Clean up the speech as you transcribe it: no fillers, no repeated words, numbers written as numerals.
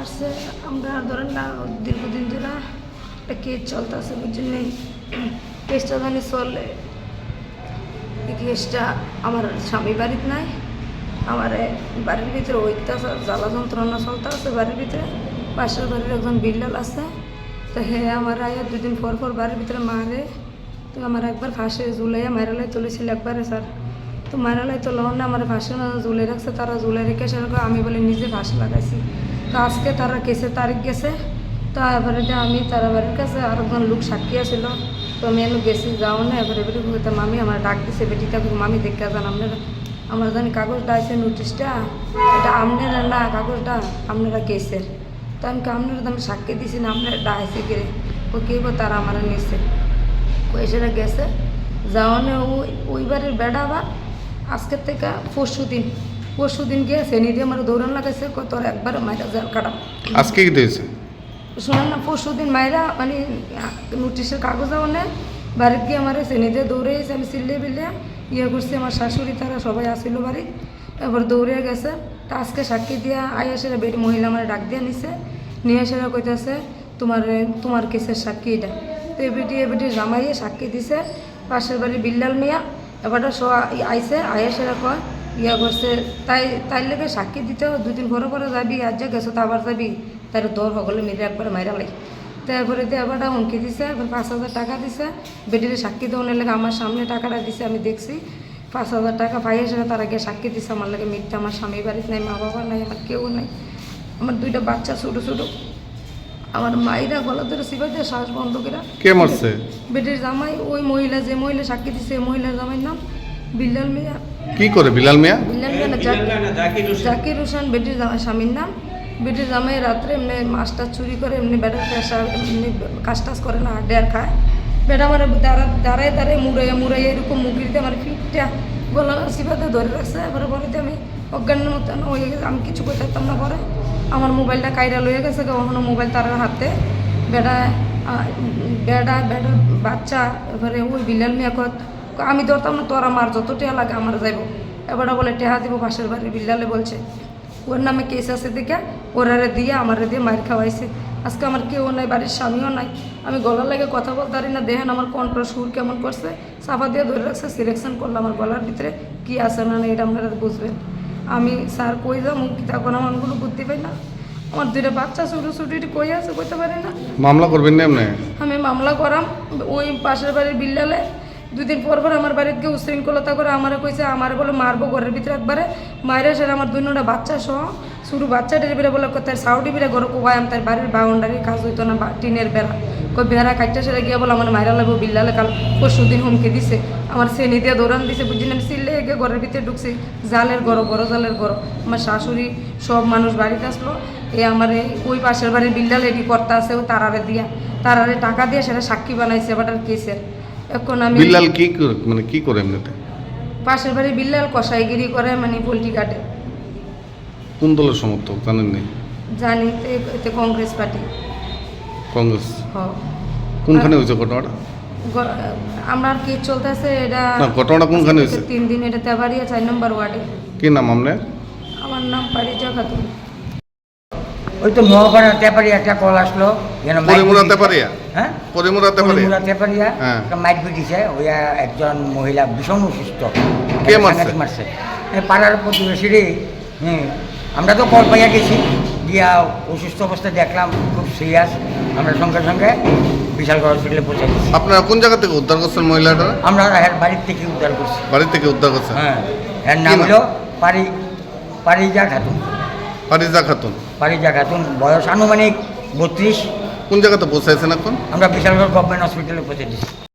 মারছে আমরা ধরেন না দীর্ঘদিন ধরে একটা কেস চলতেছে বুঝছেন নেই কেসটা জানি চলে এই কেসটা আমার স্বামী বাড়িতে নাই আমার বাড়ির ভিতরে অত্যাচার জ্বালা যন্ত্রণা চলতে আছে বাড়ির ভিতরে পাশের বাড়ির একজন বিল্লাল আছে তো হ্যাঁ আমার আয়া দুদিন পর পর বাড়ির ভিতরে মারে তো আমার একবার ফাঁসে ঝুলাইয়া মারালাই তুলেছিল একবারে স্যার তো মারালাই তো লন আমার ফাঁসে ঝুলে রাখছে তারা ঝুলে রেখে সেরকম আমি বলে নিজে ফাঁস লাগাইছি তো আজকে তারা কেসের তারিখ গেছে তো এবারে আমি তারা বাড়ির কাছে আর একজন লোক সাক্ষী আছিল তো আমি এনে গেছি যাও না এবারে এবারে তো মামি আমার ডাক দিছে বেটিটা মামি দেখে যান আপনারা আমার জানি কাগজটা আছে নোটিশটা এটা আপনারা না কাগজটা আপনারা কেসের তো আমি আপনারা তো আমি সাক্ষী দিছি না আপনারা ডাইছে গেলে ও কে তারা আমার নিচ্ছে এসে গেছে যাওয়ানে ওইবারের বেড়া বা আজকের থেকে পরশু দিন গিয়েছে নিজে আমার দৌড়ান লাগাইছে তোর একবার মাইরা জাল কাটা আজকে কি দিয়েছে শোনেন না পরশু দিন মাইরা মানে নোটিশের কাগজ যাওয়ানে বাড়িতে গিয়ে আমার নিজে দৌড়ে এসে আমি চিল্লে বিল্লে ইয়ে করছি আমার শাশুড়ি তারা সবাই আসছিল বাড়ি এবার দৌড়ে গেছে তা আজকে সাক্ষী দিয়া আইয়াসেরা বেটি মহিলা আমার ডাক দিয়ে নিছে নিয়ে এসেরা কইতেছে তোমার কেসের সাক্ষী এটা তো এবিটি জামাইয়ে সাক্ষী দিছে পাশের বাড়ি বিল্লাল মিয়া এবারটা আইসে আইয়াসেরা কয় ইয়া করছে তাই লেগে সাক্ষী দিতে দুদিন পরে যাবি আজ যা গেছো তো আবার যাবি তার দর সকলে মিলে একবারে মাইরা লাই তারপরে দিয়ে এবারটা হুমকি দিছে এবার 5,000 টাকা দিছে বেটির সাক্ষী দেওয়ার লেগে আমার সামনে টাকাটা দিছে আমি দেখছি 5,000 টাকা পাইয়ে সেটা তারা গিয়ে সাক্ষী দিছে আমার লাগে মিথ্যা আমার স্বামী বাড়িতে নাই মা বাবা নাই আমার কেউ নাই আমার 2টা বাচ্চা ছোটো ছোটো আমার মায়েরা গলা ধরে সিবাইতে শ্বাস বন্ধ করে কে মারছে বেটির জামাই ওই মহিলা যে মহিলা সাক্ষী দিছে মহিলার জামাইয়ের নাম বিল্লাল মিয়া কি করে বিলাল মিয়া না জাকির হোসেন বেটির স্বামীর নাম বেটির জামাই রাত্রে এমনি মাছটা চুরি করে এমনি বেটার পেশা এমনি কাজ টাজ করে না ডেয়ার খায় বেটা আমার দাঁড়ায় মুড়াইয়া এরকম মুগিতে আমার ফিটটা গলা সিবাতে ধরে রাখছে এবারে পরেতে আমি অজ্ঞানের মতন হয়ে গেছে আমি কিছু করতে পারতাম না পরে আমার মোবাইলটা কাইরা লয়ে গেছে কখনো মোবাইল তার হাতে বেটা বাচ্চা এবারে ওই বিল্লাল মিয়া আমি ধরতাম না তোর আমার যত টেহা লাগে আমার যাইব এবারে বলে টেহা দিব পাশের বাড়ির বিল্লালে বলছে ওর নামে কেস আছে দেখে ওরারে দিয়ে আমারে দিয়ে মার খাওয়াইছে আজকে আমার কেউ নাই বাড়ির স্বামীও নাই আমি গলার লাগে কথা বলতে পারি না দেখেন আমার কণ্ঠ সুর কেমন করছে চাপা দিয়ে ধরে রাখছে সিলেকশন করলাম আমার গলার ভিতরে কী আছে না এটা আপনারা বুঝবেন আমি স্যার কই যাবো তখন আমারগুলো বুঝতে পাই না আমার 2টা বাচ্চা ছোটো ছোটো কই আছে কইতে পারি না মামলা করবেন না এমনি আমি মামলা করাম ওই পাশের বাড়ির বিল্লালে 2 দিন পর আমার বাড়িতে গিয়ে উশৃঙ্খলতা করে আমার কইছে আমার বলে মারবো ঘরের ভিতরে একবারে মায়েরা সেটা আমার 2টা বাচ্চা সহ শুরু বাচ্চা ডেলিভারি বলে তার সাউডি বিরে ঘরে কোবাই আমি তার বাড়ির বাউন্ডারি কাজ হইতো না টিনের বেড়া কই বেড়া কাটটা সেটা গিয়ে বলে আমার মায়েরা লাগবো বিল্লালে কাল পরশু দিন হুমকি দিছে আমার শ্রেণী দিয়ে দৌড়ান দিছে বুঝছি আমি সিললে গিয়ে ঘরের ভিতরে ঢুকছি জালের ঘর বড় জালের ঘর আমার শাশুড়ি সব মানুষ বাড়িতে আসলো আমার ওই পাশের বাড়ির বিল্লাল এটি কর্তা আছে ও তারারে টাকা দিয়ে সেটা সাক্ষী বানাইছে এবারটার কেসের এখন আমি বিল্লাল কি করে এমনিতে পাশের বাড়ি বিল্লাল কসাইগিরি করে মানে পোল্ট্রি কাটে কোন দলের সমর্থক জানেন নি জানি এতে কংগ্রেস পার্টি কংগ্রেস হ কোনখানে হয়েছে ঘটনাটা আমরা আর কেস চলতেছে এটা না ঘটনাটা কোনখানে হয়েছে 3 দিন এটা তেবাড়িয়া 4 নম্বর ওয়ার্ডে কি নাম আপনার আমার নাম পারিজা খাতুন ওই তো মহাপাড়া তেপারি একটা কল আসলো পরিমুরাতে পারিয়া হ্যাঁ পরিমুরাতে পারিয়া তেপারিয়া হ্যাঁ। একটা মাইট পিটিছে ওই একজন মহিলা ভীষণ অসুস্থ কে মারছে? মারছে পাড়ার প্রতিবেশীরই আমরা তো কল পাইয়া গেছি গিয়া অসুস্থ অবস্থা দেখলাম খুব সিরিয়াস আমরা সঙ্গে সঙ্গে বিশালগড় হসপিটালে পৌঁছে গেছি আপনারা কোন জায়গা থেকে উদ্ধার করছেন মহিলাটা আমরা বাড়ির থেকে উদ্ধার করছি বাড়ি থেকে উদ্ধার করছেন হ্যাঁ এর নাম হলো পারিজা খাতুন পারিজা খাতুন বয়স আনুমানিক 32 কোন জায়গাতে পৌঁছাইছেন এখন আমরা বিশালগড় গভর্নমেন্ট হসপিটালে পৌঁছে দিচ্ছি